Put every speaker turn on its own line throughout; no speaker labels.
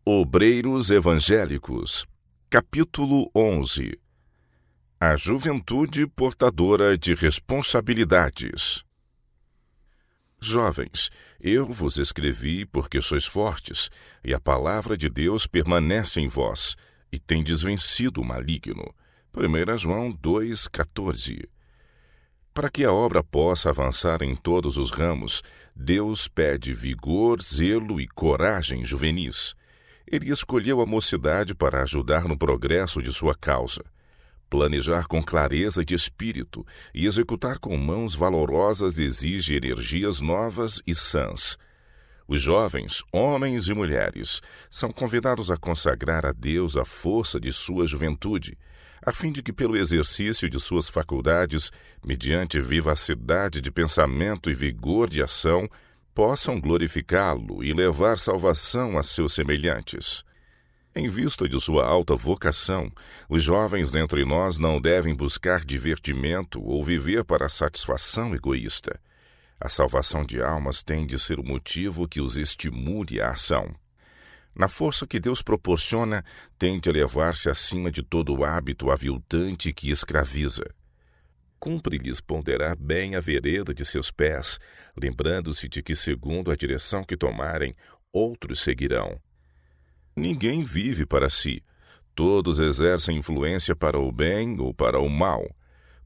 Obreiros Evangélicos, capítulo 11. A juventude portadora de responsabilidades. Jovens, eu vos escrevi porque sois fortes, e a palavra de Deus permanece em vós, e tendes vencido o maligno. 1 João 2,14. Para que a obra possa avançar em todos os ramos, Deus pede vigor, zelo e coragem juvenis. Ele escolheu a mocidade para ajudar no progresso de sua causa. Planejar com clareza de espírito e executar com mãos valorosas exige energias novas e sãs. Os jovens, homens e mulheres, são convidados a consagrar a Deus a força de sua juventude, a fim de que, pelo exercício de suas faculdades, mediante vivacidade de pensamento e vigor de ação, possam glorificá-lo e levar salvação a seus semelhantes. Em vista de sua alta vocação, os jovens dentre nós não devem buscar divertimento ou viver para satisfação egoísta. A salvação de almas tem de ser o motivo que os estimule à ação. Na força que Deus proporciona, tem de elevar-se acima de todo o hábito aviltante que escraviza. Cumpre-lhes ponderar bem a vereda de seus pés, lembrando-se de que, segundo a direção que tomarem, outros seguirão. Ninguém vive para si. Todos exercem influência para o bem ou para o mal.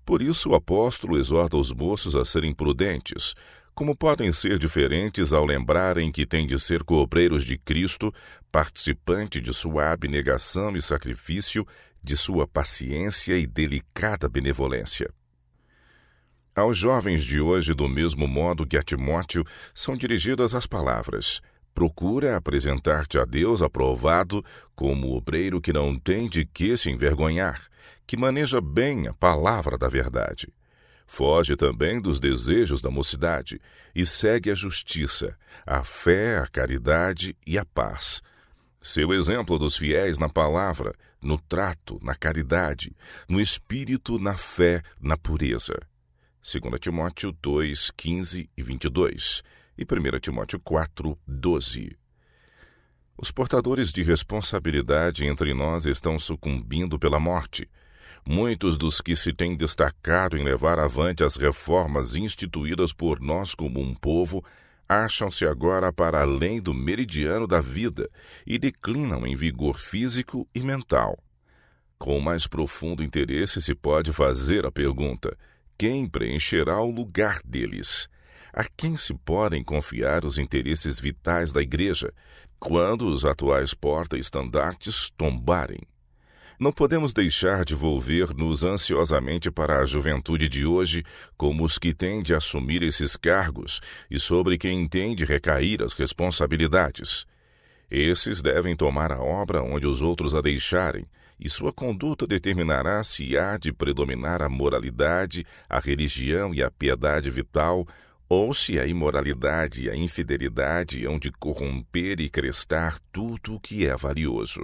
Por isso o apóstolo exorta os moços a serem prudentes, como podem ser diferentes ao lembrarem que têm de ser coopreiros de Cristo, participante de sua abnegação e sacrifício, de sua paciência e delicada benevolência. Aos jovens de hoje, do mesmo modo que a Timóteo, são dirigidas as palavras: procura apresentar-te a Deus aprovado como obreiro que não tem de que se envergonhar, que maneja bem a palavra da verdade. Foge também dos desejos da mocidade e segue a justiça, a fé, a caridade e a paz. Seu exemplo dos fiéis na palavra, no trato, na caridade, no espírito, na fé, na pureza. 2 Timóteo 2, 15 e 22 e 1 Timóteo 4, 12. Os portadores de responsabilidade entre nós estão sucumbindo pela morte. Muitos dos que se têm destacado em levar avante as reformas instituídas por nós como um povo acham-se agora para além do meridiano da vida e declinam em vigor físico e mental. Com mais profundo interesse se pode fazer a pergunta: quem preencherá o lugar deles? A quem se podem confiar os interesses vitais da Igreja quando os atuais porta-estandartes tombarem? Não podemos deixar de volver-nos ansiosamente para a juventude de hoje como os que têm de assumir esses cargos e sobre quem tem de recair as responsabilidades. Esses devem tomar a obra onde os outros a deixarem, e sua conduta determinará se há de predominar a moralidade, a religião e a piedade vital, ou se a imoralidade e a infidelidade hão de corromper e crestar tudo o que é valioso.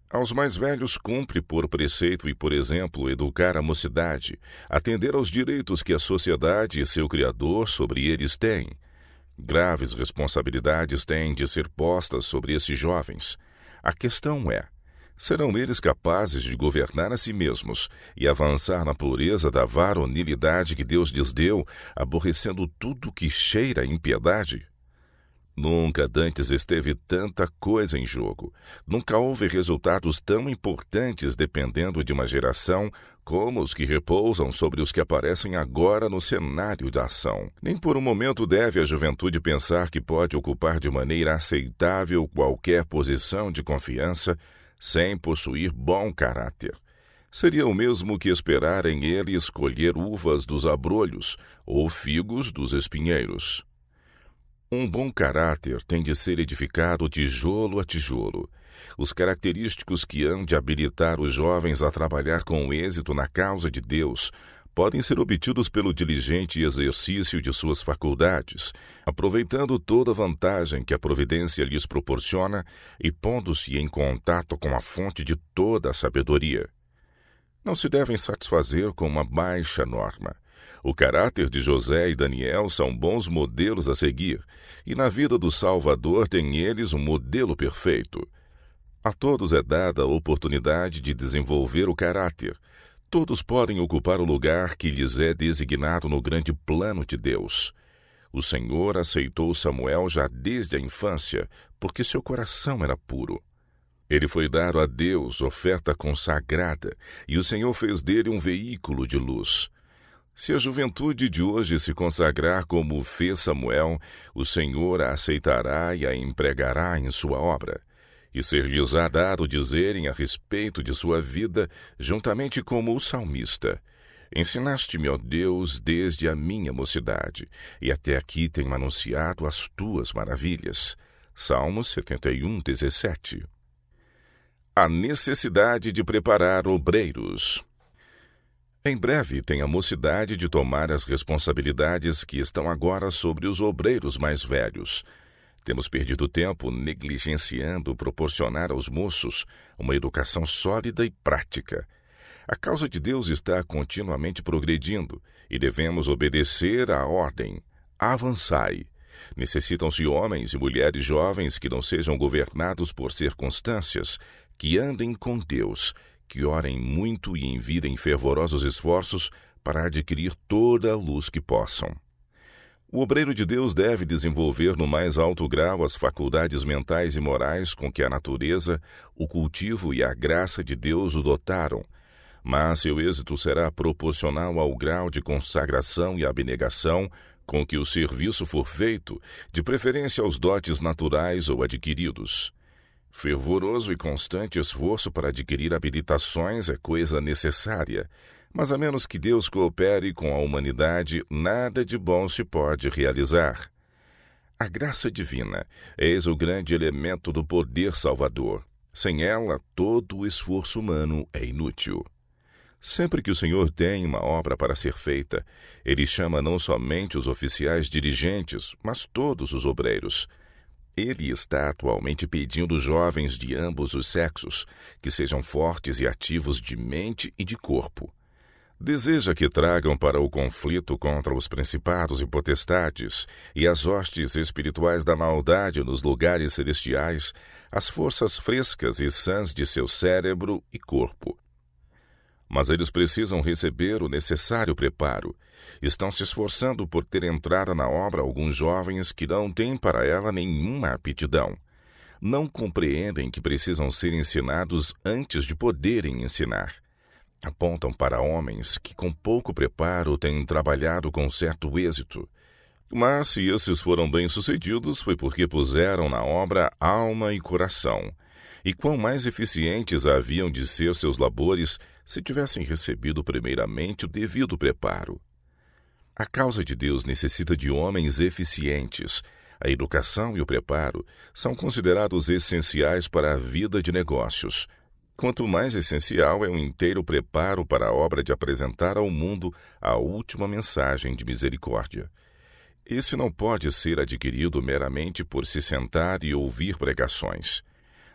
Aos mais velhos cumpre por preceito e por exemplo educar a mocidade, atender aos direitos que a sociedade e seu Criador sobre eles têm. Graves responsabilidades têm de ser postas sobre esses jovens. A questão é: serão eles capazes de governar a si mesmos e avançar na pureza da varonilidade que Deus lhes deu, aborrecendo tudo que cheira a impiedade? Nunca dantes esteve tanta coisa em jogo. Nunca houve resultados tão importantes dependendo de uma geração como os que repousam sobre os que aparecem agora no cenário da ação. Nem por um momento deve a juventude pensar que pode ocupar de maneira aceitável qualquer posição de confiança sem possuir bom caráter. Seria o mesmo que esperar em ele escolher uvas dos abrolhos ou figos dos espinheiros. Um bom caráter tem de ser edificado tijolo a tijolo. Os característicos que hão de habilitar os jovens a trabalhar com êxito na causa de Deus podem ser obtidos pelo diligente exercício de suas faculdades, aproveitando toda a vantagem que a providência lhes proporciona e pondo-se em contato com a fonte de toda a sabedoria. Não se devem satisfazer com uma baixa norma. O caráter de José e Daniel são bons modelos a seguir, e na vida do Salvador tem eles um modelo perfeito. A todos é dada a oportunidade de desenvolver o caráter. Todos podem ocupar o lugar que lhes é designado no grande plano de Deus. O Senhor aceitou Samuel já desde a infância, porque seu coração era puro. Ele foi dado a Deus, oferta consagrada, e o Senhor fez dele um veículo de luz. Se a juventude de hoje se consagrar como fez Samuel, o Senhor a aceitará e a empregará em sua obra. E ser-lhes-á dado dizerem a respeito de sua vida, juntamente como o salmista: Ensinaste-me, ó Deus, desde a minha mocidade, e até aqui tenho anunciado as tuas maravilhas. Salmos 71, 17. A necessidade de preparar obreiros. Em breve tem a mocidade de tomar as responsabilidades que estão agora sobre os obreiros mais velhos. Temos perdido tempo negligenciando proporcionar aos moços uma educação sólida e prática. A causa de Deus está continuamente progredindo e devemos obedecer à ordem. Avançai. Necessitam-se homens e mulheres jovens que não sejam governados por circunstâncias, que andem com Deus, que orem muito e envidem fervorosos esforços para adquirir toda a luz que possam. O obreiro de Deus deve desenvolver no mais alto grau as faculdades mentais e morais com que a natureza, o cultivo e a graça de Deus o dotaram, mas seu êxito será proporcional ao grau de consagração e abnegação com que o serviço for feito, de preferência aos dotes naturais ou adquiridos. Fervoroso e constante esforço para adquirir habilitações é coisa necessária, mas a menos que Deus coopere com a humanidade, nada de bom se pode realizar. A graça divina, eis o grande elemento do poder salvador. Sem ela, todo o esforço humano é inútil. Sempre que o Senhor tem uma obra para ser feita, Ele chama não somente os oficiais dirigentes, mas todos os obreiros. Ele está atualmente pedindo jovens de ambos os sexos, que sejam fortes e ativos de mente e de corpo. Deseja que tragam para o conflito contra os principados e potestades e as hostes espirituais da maldade nos lugares celestiais as forças frescas e sãs de seu cérebro e corpo. Mas eles precisam receber o necessário preparo. Estão se esforçando por ter entrada na obra alguns jovens que não têm para ela nenhuma aptidão. Não compreendem que precisam ser ensinados antes de poderem ensinar. Apontam para homens que com pouco preparo têm trabalhado com certo êxito. Mas se esses foram bem-sucedidos foi porque puseram na obra alma e coração. E quão mais eficientes haviam de ser seus labores se tivessem recebido primeiramente o devido preparo. A causa de Deus necessita de homens eficientes. A educação e o preparo são considerados essenciais para a vida de negócios. Quanto mais essencial é um inteiro preparo para a obra de apresentar ao mundo a última mensagem de misericórdia. Esse não pode ser adquirido meramente por se sentar e ouvir pregações.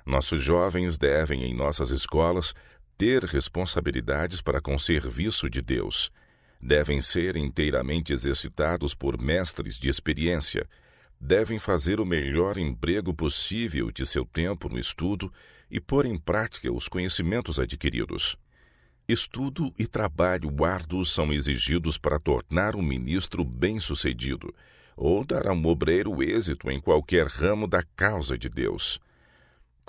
Nossos jovens devem, em nossas escolas, ter responsabilidades para com o serviço de Deus. Devem ser inteiramente exercitados por mestres de experiência. Devem fazer o melhor emprego possível de seu tempo no estudo e pôr em prática os conhecimentos adquiridos. Estudo e trabalho árduos são exigidos para tornar um ministro bem-sucedido ou dar a um obreiro êxito em qualquer ramo da causa de Deus.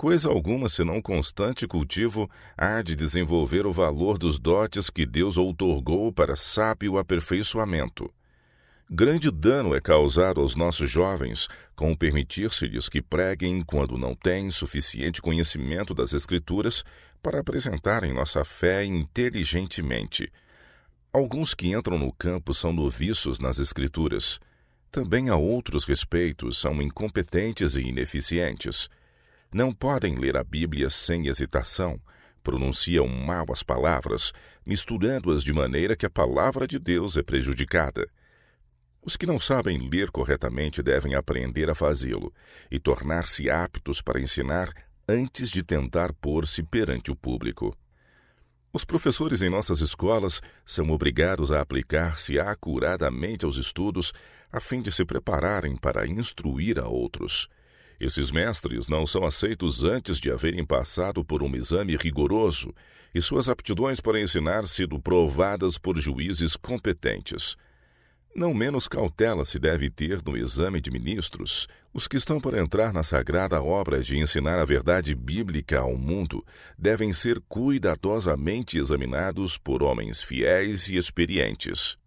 Coisa alguma senão constante cultivo há de desenvolver o valor dos dotes que Deus outorgou para sábio aperfeiçoamento. Grande dano é causado aos nossos jovens com permitir-se-lhes que preguem quando não têm suficiente conhecimento das Escrituras para apresentarem nossa fé inteligentemente. Alguns que entram no campo são noviços nas Escrituras. Também a outros respeitos são incompetentes e ineficientes. Não podem ler a Bíblia sem hesitação, pronunciam mal as palavras, misturando-as de maneira que a palavra de Deus é prejudicada. Os que não sabem ler corretamente devem aprender a fazê-lo e tornar-se aptos para ensinar antes de tentar pôr-se perante o público. Os professores em nossas escolas são obrigados a aplicar-se acuradamente aos estudos a fim de se prepararem para instruir a outros. Esses mestres não são aceitos antes de haverem passado por um exame rigoroso e suas aptidões para ensinar sido provadas por juízes competentes. Não menos cautela se deve ter no exame de ministros. Os que estão para entrar na sagrada obra de ensinar a verdade bíblica ao mundo devem ser cuidadosamente examinados por homens fiéis e experientes.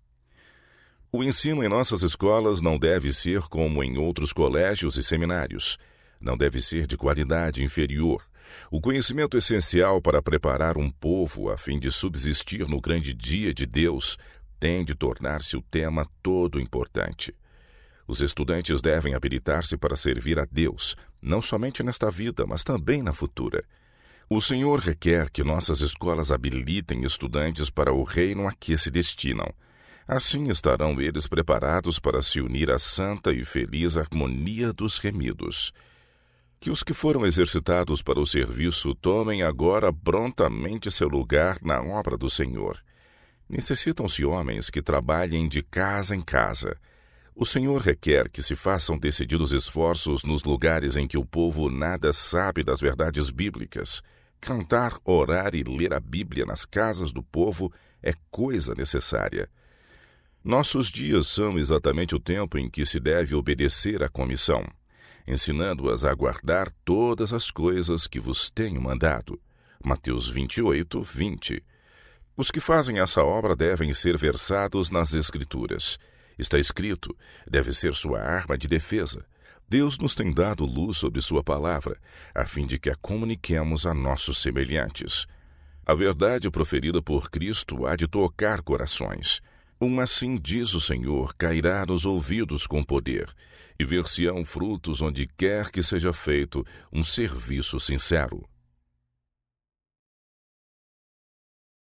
O ensino em nossas escolas não deve ser como em outros colégios e seminários. Não deve ser de qualidade inferior. O conhecimento essencial para preparar um povo a fim de subsistir no grande dia de Deus tem de tornar-se o tema todo importante. Os estudantes devem habilitar-se para servir a Deus, não somente nesta vida, mas também na futura. O Senhor requer que nossas escolas habilitem estudantes para o reino a que se destinam. Assim estarão eles preparados para se unir à santa e feliz harmonia dos remidos. Que os que foram exercitados para o serviço tomem agora prontamente seu lugar na obra do Senhor. Necessitam-se homens que trabalhem de casa em casa. O Senhor requer que se façam decididos esforços nos lugares em que o povo nada sabe das verdades bíblicas. Cantar, orar e ler a Bíblia nas casas do povo é coisa necessária. Nossos dias são exatamente o tempo em que se deve obedecer à comissão, ensinando-as a guardar todas as coisas que vos tenho mandado. Mateus 28, 20. Os que fazem essa obra devem ser versados nas Escrituras. Está escrito, deve ser sua arma de defesa. Deus nos tem dado luz sobre sua palavra, a fim de que a comuniquemos a nossos semelhantes. A verdade proferida por Cristo há de tocar corações. Assim diz o Senhor, cairá nos ouvidos com poder, e ver-se-ão frutos onde quer que seja feito um serviço sincero.